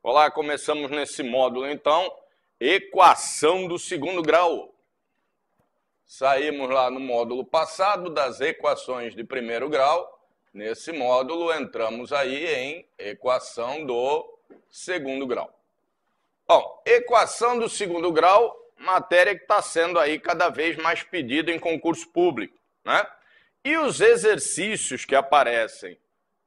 Olá, começamos nesse módulo, então, equação do segundo grau. Saímos lá no módulo passado das equações de primeiro grau. Nesse módulo, entramos aí em equação do segundo grau. Bom, equação do segundo grau, matéria que está sendo aí cada vez mais pedida em concurso público, né? E os exercícios que aparecem,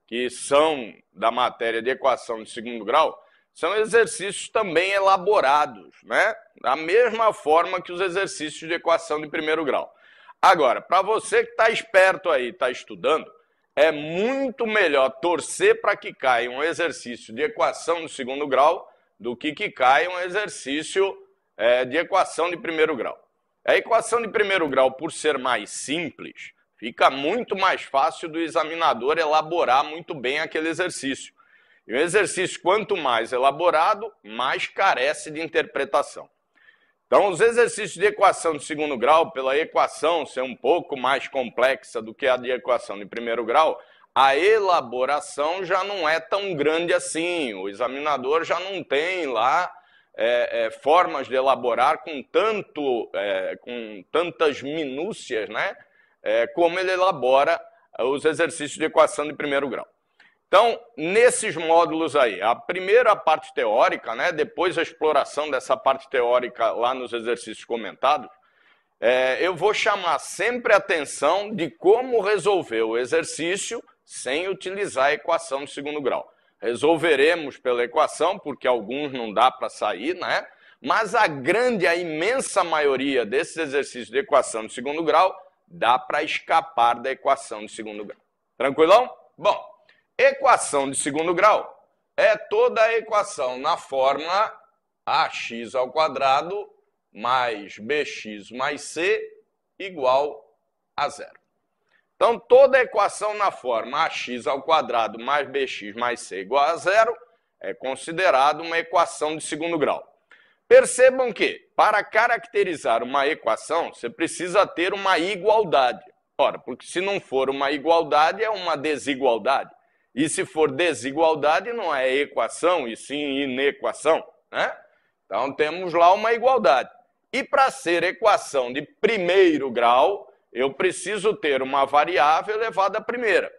que são da matéria de equação de segundo grau, são exercícios também elaborados, né? Da mesma forma que os exercícios de equação de primeiro grau. Agora, para você que está esperto aí, está estudando, é muito melhor torcer para que caia um exercício de equação de segundo grau do que caia um exercício de equação de primeiro grau. A equação de primeiro grau, por ser mais simples, fica muito mais fácil do examinador elaborar muito bem aquele exercício. E o exercício, quanto mais elaborado, mais carece de interpretação. Então, os exercícios de equação de segundo grau, pela equação ser um pouco mais complexa do que a de equação de primeiro grau, a elaboração já não é tão grande assim. O examinador já não tem lá formas de elaborar com tantas minúcias, né? Como ele elabora os exercícios de equação de primeiro grau. Então, nesses módulos aí, a primeira parte teórica, né, depois a exploração dessa parte teórica lá nos exercícios comentados, eu vou chamar sempre a atenção de como resolver o exercício sem utilizar a equação de segundo grau. Resolveremos pela equação, porque alguns não dá para sair, né? Mas a imensa maioria desses exercícios de equação de segundo grau dá para escapar da equação de segundo grau. Tranquilão? Bom, equação de segundo grau é toda a equação na fórmula ax² mais bx mais c igual a zero. Então, toda a equação na forma ax² mais bx mais c igual a zero é considerada uma equação de segundo grau. Percebam que, para caracterizar uma equação, você precisa ter uma igualdade. Ora, porque se não for uma igualdade, é uma desigualdade. E se for desigualdade, não é equação, e sim inequação, né? Então, temos lá uma igualdade. E para ser equação de primeiro grau, eu preciso ter uma variável elevada à primeira.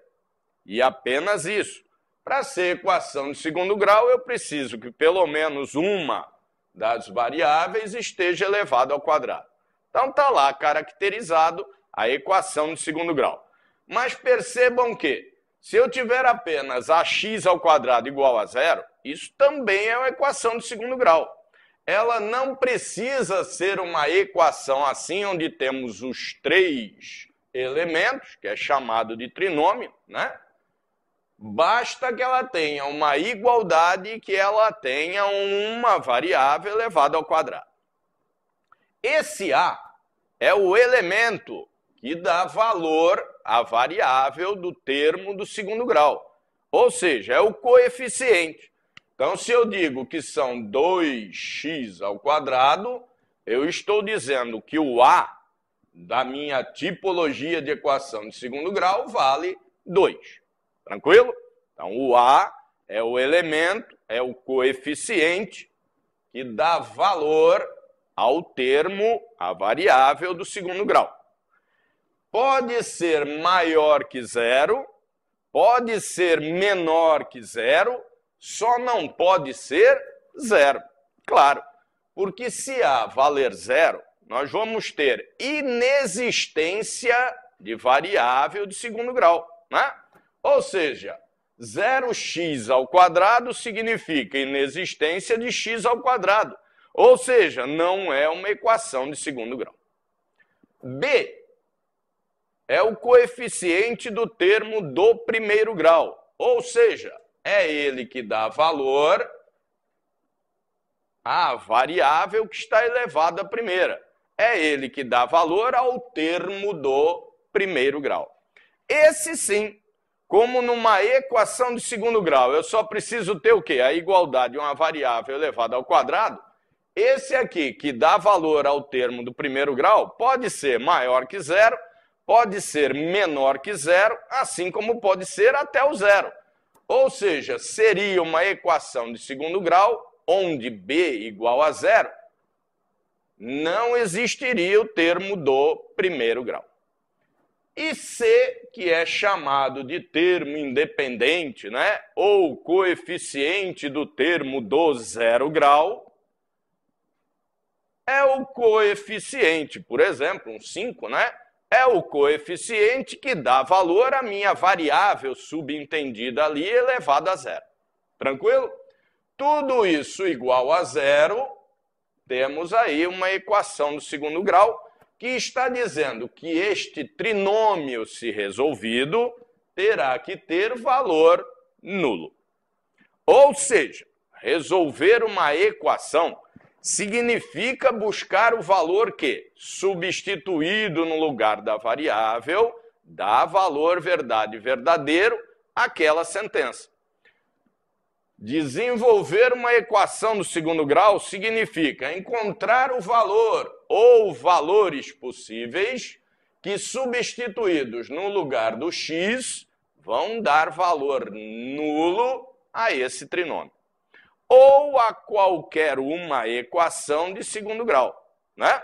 E apenas isso. Para ser equação de segundo grau, eu preciso que pelo menos uma das variáveis esteja elevada ao quadrado. Então, está lá caracterizado a equação de segundo grau. Mas percebam que, se eu tiver apenas ax² igual a zero, isso também é uma equação de segundo grau. Ela não precisa ser uma equação assim, onde temos os três elementos, que é chamado de trinômio, né? Basta que ela tenha uma igualdade e que ela tenha uma variável elevada ao quadrado. Esse A é o elemento que dá valor à variável do termo do segundo grau. Ou seja, é o coeficiente. Então, se eu digo que são 2x², eu estou dizendo que o A da minha tipologia de equação de segundo grau vale 2. Tranquilo? Então, o A é o elemento, é o coeficiente que dá valor ao termo, à variável do segundo grau. Pode ser maior que zero, pode ser menor que zero, só não pode ser zero. Claro, porque se A valer zero, nós vamos ter inexistência de variável de segundo grau, né? Ou seja, 0x² significa inexistência de x². Ou seja, não é uma equação de segundo grau. B é o coeficiente do termo do primeiro grau. Ou seja, é ele que dá valor à variável que está elevada à primeira. É ele que dá valor ao termo do primeiro grau. Esse sim, como numa equação de segundo grau, eu só preciso ter o quê? A igualdade de uma variável elevada ao quadrado. Esse aqui, que dá valor ao termo do primeiro grau, pode ser maior que zero, pode ser menor que zero, assim como pode ser até o zero. Ou seja, seria uma equação de segundo grau, onde b igual a zero, não existiria o termo do primeiro grau. E C, que é chamado de termo independente, né? Ou coeficiente do termo do zero grau, é o coeficiente, por exemplo, um 5, né? É o coeficiente que dá valor à minha variável subentendida ali elevada a zero. Tranquilo? Tudo isso igual a zero, temos aí uma equação do segundo grau que está dizendo que este trinômio, se resolvido, terá que ter valor nulo. Ou seja, resolver uma equação significa buscar o valor que, substituído no lugar da variável, dá valor verdade verdadeiro àquela sentença. Desenvolver uma equação do segundo grau significa encontrar o valor ou valores possíveis que, substituídos no lugar do x, vão dar valor nulo a esse trinômio. Ou a qualquer uma equação de segundo grau, né?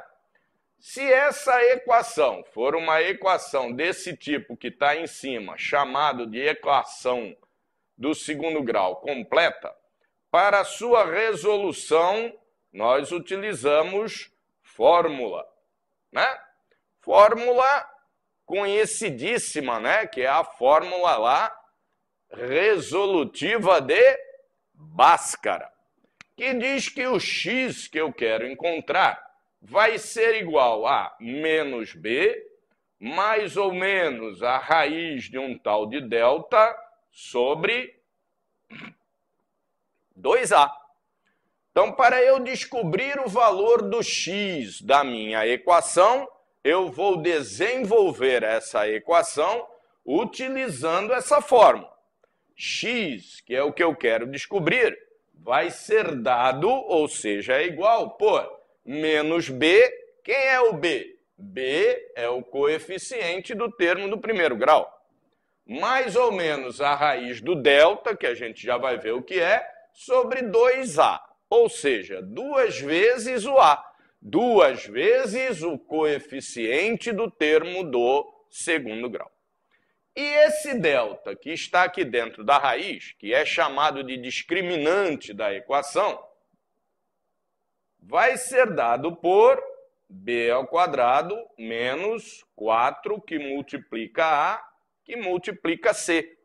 Se essa equação for uma equação desse tipo que está em cima, chamado de equação do segundo grau completa, para sua resolução, nós utilizamos fórmula, né? Fórmula conhecidíssima, né? Que é a fórmula lá resolutiva de Bhaskara, que diz que o x que eu quero encontrar vai ser igual a menos b, mais ou menos a raiz de um tal de delta sobre 2a. Então, para eu descobrir o valor do x da minha equação, eu vou desenvolver essa equação utilizando essa fórmula. X, que é o que eu quero descobrir, vai ser dado, ou seja, é igual por menos b. Quem é o b? B é o coeficiente do termo do primeiro grau. Mais ou menos a raiz do delta, que a gente já vai ver o que é, sobre 2a. Ou seja, 2 vezes o a. 2 vezes o coeficiente do termo do segundo grau. E esse delta que está aqui dentro da raiz, que é chamado de discriminante da equação, vai ser dado por b ao quadrado menos 4 que multiplica a, que multiplica c.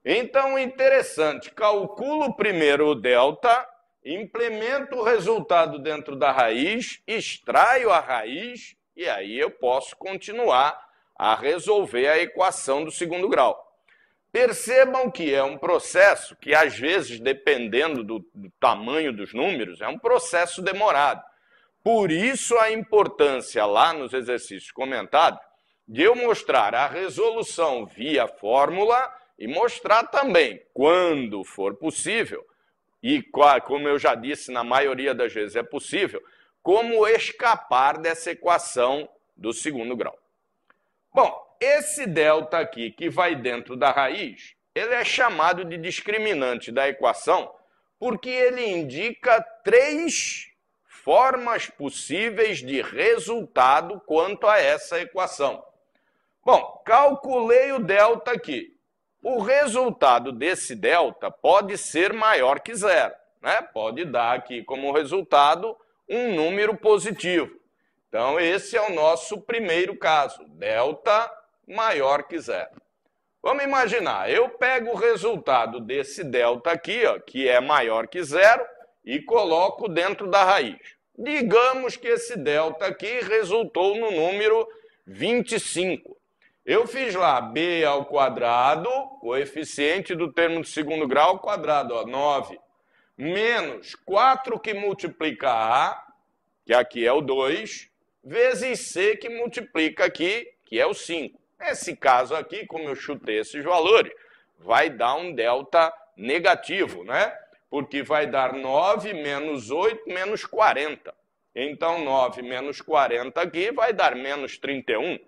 Então, interessante, calculo primeiro o delta, implemento o resultado dentro da raiz, extraio a raiz e aí eu posso continuar a resolver a equação do segundo grau. Percebam que é um processo que, às vezes, dependendo do tamanho dos números, é um processo demorado. Por isso a importância lá nos exercícios comentados de eu mostrar a resolução via fórmula e mostrar também, quando for possível, e como eu já disse, na maioria das vezes é possível, como escapar dessa equação do segundo grau. Bom, esse delta aqui, que vai dentro da raiz, ele é chamado de discriminante da equação porque ele indica 3 formas possíveis de resultado quanto a essa equação. Bom, calculei o delta aqui. O resultado desse delta pode ser maior que zero, né? Pode dar aqui como resultado um número positivo. Então, esse é o nosso primeiro caso, delta maior que zero. Vamos imaginar, eu pego o resultado desse delta aqui, ó, que é maior que zero, e coloco dentro da raiz. Digamos que esse delta aqui resultou no número 25. Eu fiz lá b ao quadrado, coeficiente do termo de segundo grau ao quadrado, ó, 9, menos 4 que multiplica a, que aqui é o 2, vezes c que multiplica aqui, que é o 5. Nesse caso aqui, como eu chutei esses valores, vai dar um delta negativo, né? Porque vai dar 9 menos 8 menos 40. Então, 9 menos 40 aqui vai dar menos 31.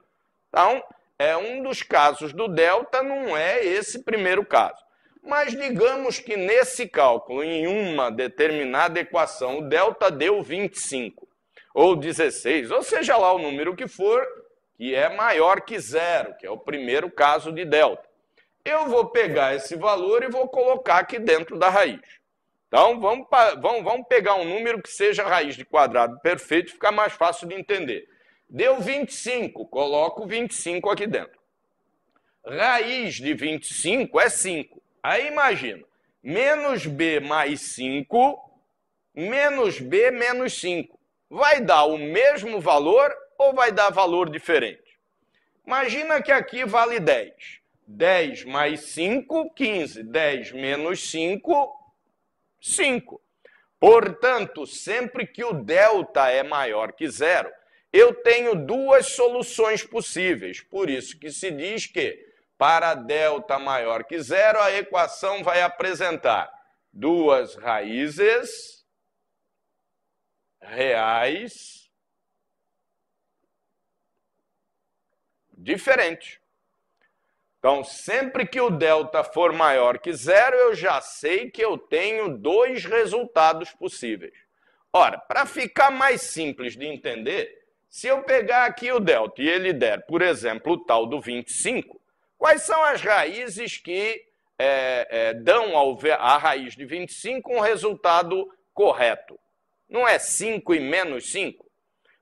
Então, é um dos casos do delta, não é esse primeiro caso. Mas digamos que nesse cálculo, em uma determinada equação, o delta deu 25, ou 16, ou seja lá o número que for, que é maior que zero, que é o primeiro caso de delta. Eu vou pegar esse valor e vou colocar aqui dentro da raiz. Então, vamos pegar um número que seja raiz de quadrado perfeito, fica mais fácil de entender. Deu 25, coloco 25 aqui dentro. Raiz de 25 é 5. Aí imagina, menos b mais 5, menos b menos 5. Vai dar o mesmo valor ou vai dar valor diferente? Imagina que aqui vale 10. 10 mais 5, 15. 10 menos 5, 5. Portanto, sempre que o delta é maior que zero, eu tenho duas soluções possíveis. Por isso que se diz que, para delta maior que zero, a equação vai apresentar duas raízes reais diferentes. Então, sempre que o delta for maior que zero, eu já sei que eu tenho dois resultados possíveis. Ora, para ficar mais simples de entender, se eu pegar aqui o delta e ele der, por exemplo, o tal do 25, quais são as raízes que dão à raiz de 25 um resultado correto? Não é 5 e menos 5?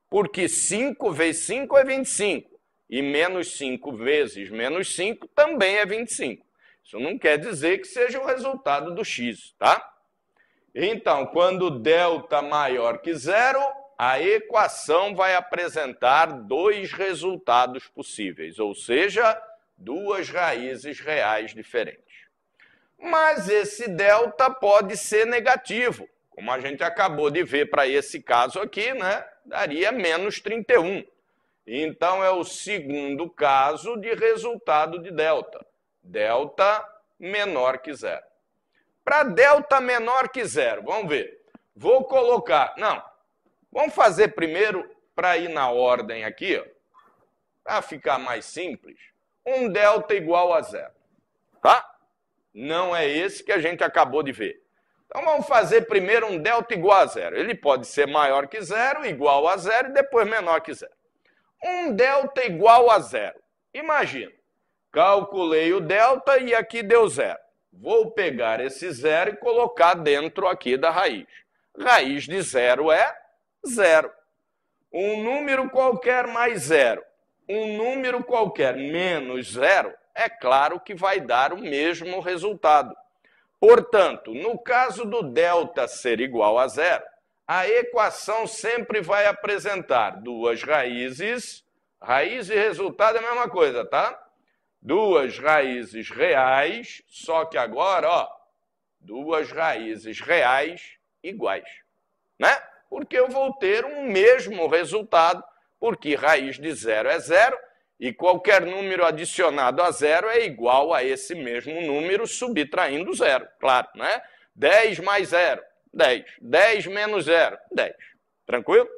Porque 5 vezes 5 é 25. E menos 5 vezes menos 5 também é 25. Isso não quer dizer que seja o resultado do x, tá? Então, quando delta maior que zero, a equação vai apresentar dois resultados possíveis, ou seja, duas raízes reais diferentes. Mas esse delta pode ser negativo, como a gente acabou de ver para esse caso aqui, né? Daria menos 31. Então, é o segundo caso de resultado de delta. Delta menor que zero. Para delta menor que zero, vamos ver. Vou colocar... Não, vamos fazer primeiro, para ir na ordem aqui, para ficar mais simples, um delta igual a zero. Tá? Não é esse que a gente acabou de ver. Então, vamos fazer primeiro um delta igual a zero. Ele pode ser maior que zero, igual a zero e depois menor que zero. Um delta igual a zero. Imagina, calculei o delta e aqui deu zero. Vou pegar esse zero e colocar dentro aqui da raiz. Raiz de zero é zero. Um número qualquer mais zero, um número qualquer menos zero, é claro que vai dar o mesmo resultado. Portanto, no caso do delta ser igual a zero, a equação sempre vai apresentar duas raízes, raiz e resultado é a mesma coisa, tá? Duas raízes reais, só que agora, ó, duas raízes reais iguais, né? Porque eu vou ter um mesmo resultado, porque raiz de zero é zero, e qualquer número adicionado a zero é igual a esse mesmo número subtraindo zero, claro, né? 10 mais zero. 10. 10 menos 0, 10. Tranquilo?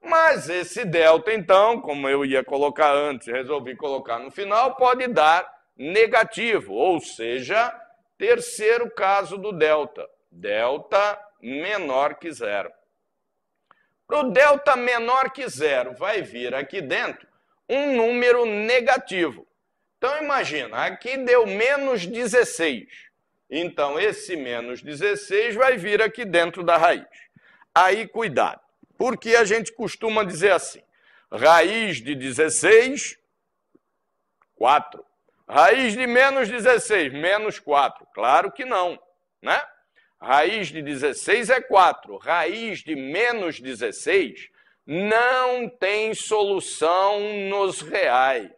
Mas esse delta, então, como eu ia colocar antes e resolvi colocar no final, pode dar negativo, ou seja, terceiro caso do delta. Delta menor que zero. Para o delta menor que zero, vai vir aqui dentro um número negativo. Então, imagina, aqui deu menos 16. Então, esse menos 16 vai vir aqui dentro da raiz. Aí, cuidado, porque a gente costuma dizer assim, raiz de 16, 4. Raiz de menos 16, menos 4. Claro que não, né? Raiz de 16 é 4. Raiz de menos 16 não tem solução nos reais.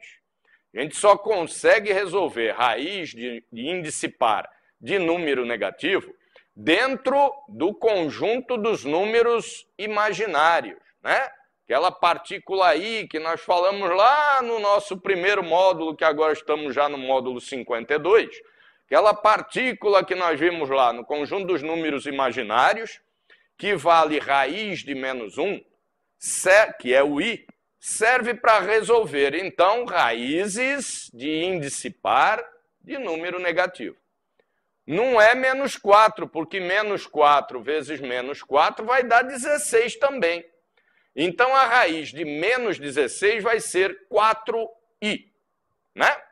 A gente só consegue resolver raiz de índice par de número negativo dentro do conjunto dos números imaginários, né? Aquela partícula I que nós falamos lá no nosso primeiro módulo, que agora estamos já no módulo 52, aquela partícula que nós vimos lá no conjunto dos números imaginários, que vale raiz de menos 1, que é o I, serve para resolver, então, raízes de índice par de número negativo. Não é menos 4, porque menos 4 vezes menos 4 vai dar 16 também. Então, a raiz de menos 16 vai ser 4i, né?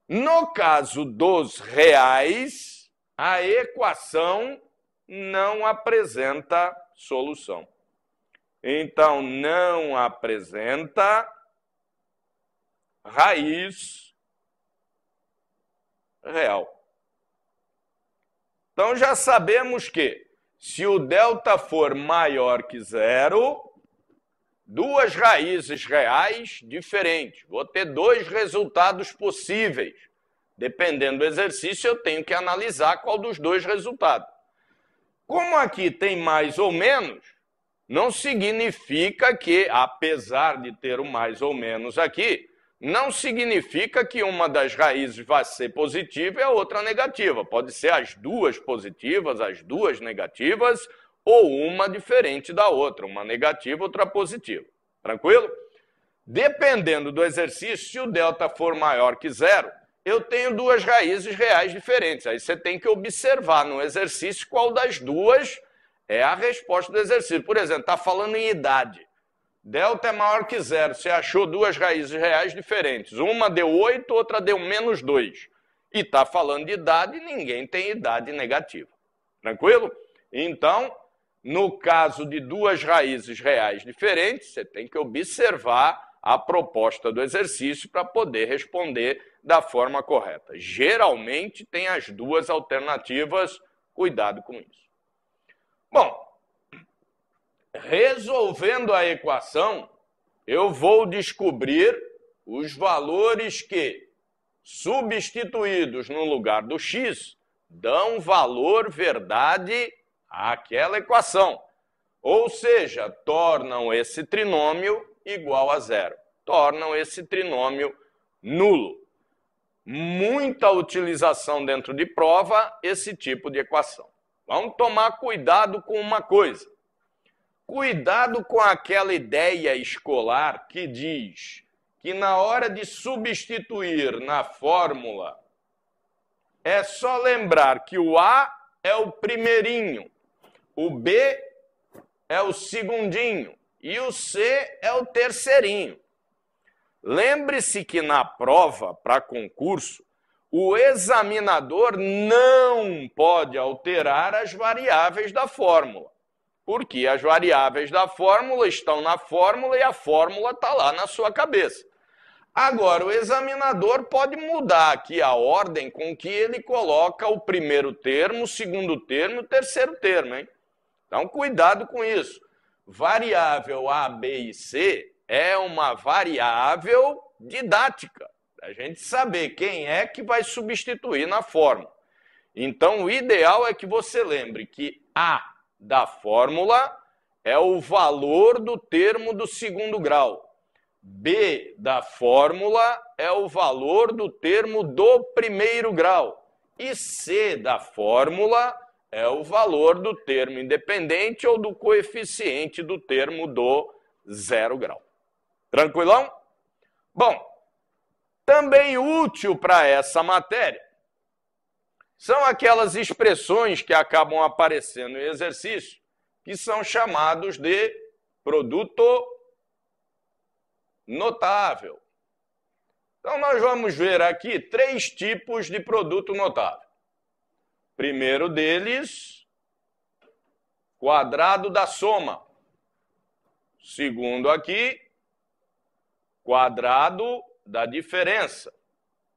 No caso dos reais, a equação não apresenta solução. Então, não apresenta raiz real. Então, já sabemos que, se o delta for maior que zero, duas raízes reais diferentes. Vou ter dois resultados possíveis. Dependendo do exercício, eu tenho que analisar qual dos dois resultados. Como aqui tem mais ou menos, não significa que, apesar de ter o mais ou menos aqui, não significa que uma das raízes vai ser positiva e a outra negativa. Pode ser as duas positivas, as duas negativas, ou uma diferente da outra, uma negativa, outra positiva. Tranquilo? Dependendo do exercício, se o delta for maior que zero, eu tenho duas raízes reais diferentes. Aí você tem que observar no exercício qual das duas é a resposta do exercício. Por exemplo, está falando em idade. Delta é maior que zero. Você achou duas raízes reais diferentes. Uma deu 8, outra deu menos 2. E está falando de idade, ninguém tem idade negativa. Tranquilo? Então, no caso de duas raízes reais diferentes, você tem que observar a proposta do exercício para poder responder da forma correta. Geralmente tem as duas alternativas, cuidado com isso. Bom, resolvendo a equação, eu vou descobrir os valores que, substituídos no lugar do x, dão valor verdade àquela equação. Ou seja, tornam esse trinômio igual a zero. Tornam esse trinômio nulo. Muita utilização dentro de prova, esse tipo de equação. Vamos tomar cuidado com uma coisa. Cuidado com aquela ideia escolar que diz que na hora de substituir na fórmula, é só lembrar que o A é o primeirinho, o B é o segundinho e o C é o terceirinho. Lembre-se que na prova, para concurso, o examinador não pode alterar as variáveis da fórmula, porque as variáveis da fórmula estão na fórmula e a fórmula está lá na sua cabeça. Agora, o examinador pode mudar aqui a ordem com que ele coloca o primeiro termo, o segundo termo e o terceiro termo, hein? Então, cuidado com isso. Variável A, B e C é uma variável didática, para a gente saber quem é que vai substituir na fórmula. Então, o ideal é que você lembre que A da fórmula é o valor do termo do segundo grau. B da fórmula é o valor do termo do primeiro grau. E C da fórmula é o valor do termo independente ou do coeficiente do termo do zero grau. Tranquilão? Bom, também útil para essa matéria são aquelas expressões que acabam aparecendo em exercício, que são chamados de produto notável. Então, nós vamos ver aqui 3 tipos de produto notável. Primeiro deles, quadrado da soma. Segundo aqui, quadrado da diferença.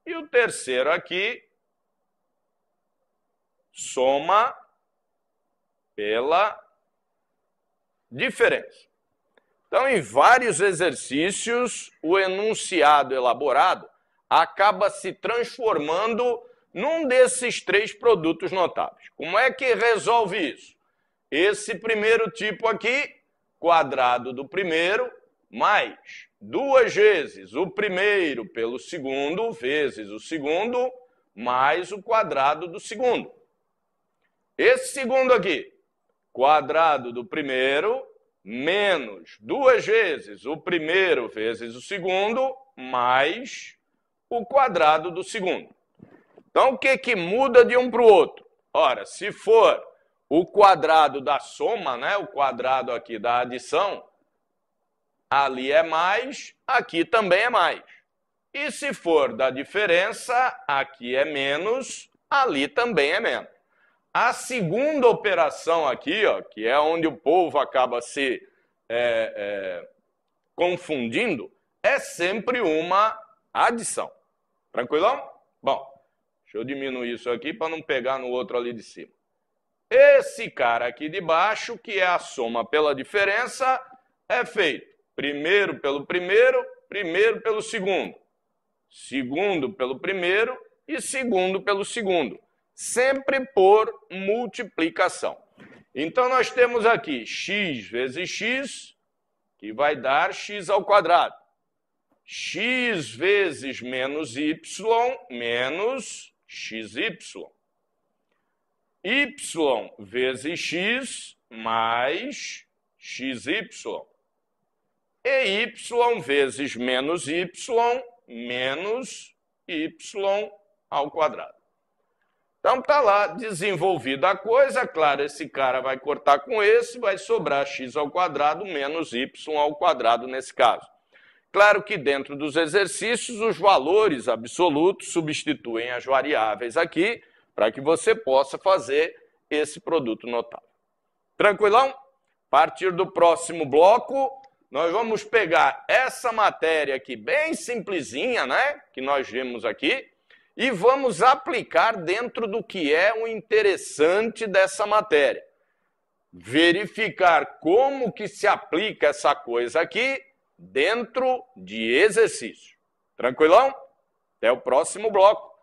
E o terceiro aqui, soma pela diferença. Então, em vários exercícios, o enunciado elaborado acaba se transformando num desses 3 produtos notáveis. Como é que resolve isso? Esse primeiro tipo aqui, quadrado do primeiro, mais 2 vezes o primeiro pelo segundo, vezes o segundo, mais o quadrado do segundo. Esse segundo aqui, quadrado do primeiro, menos 2 vezes o primeiro vezes o segundo, mais o quadrado do segundo. Então, o que muda de um para o outro? Ora, se for o quadrado da soma, né, o quadrado aqui da adição, ali é mais, aqui também é mais. E se for da diferença, aqui é menos, ali também é menos. A segunda operação aqui, ó, que é onde o povo acaba se confundindo, é sempre uma adição. Tranquilão? Bom, deixa eu diminuir isso aqui para não pegar no outro ali de cima. Esse cara aqui de baixo, que é a soma pela diferença, é feito primeiro pelo primeiro, primeiro pelo segundo, segundo pelo primeiro e segundo pelo segundo, sempre por multiplicação. Então, nós temos aqui x vezes x, que vai dar x ao quadrado. X vezes menos y, menos xy. Y vezes x, mais xy. E y vezes menos y, menos y ao quadrado. Então, está lá desenvolvida a coisa. Claro, esse cara vai cortar com esse, vai sobrar x ao quadrado menos y ao quadrado nesse caso. Claro que dentro dos exercícios, os valores absolutos substituem as variáveis aqui, para que você possa fazer esse produto notável. Tranquilão? A partir do próximo bloco, nós vamos pegar essa matéria aqui, bem simplesinha, né, que nós vimos aqui, e vamos aplicar dentro do que é o interessante dessa matéria. Verificar como que se aplica essa coisa aqui dentro de exercício. Tranquilão? Até o próximo bloco.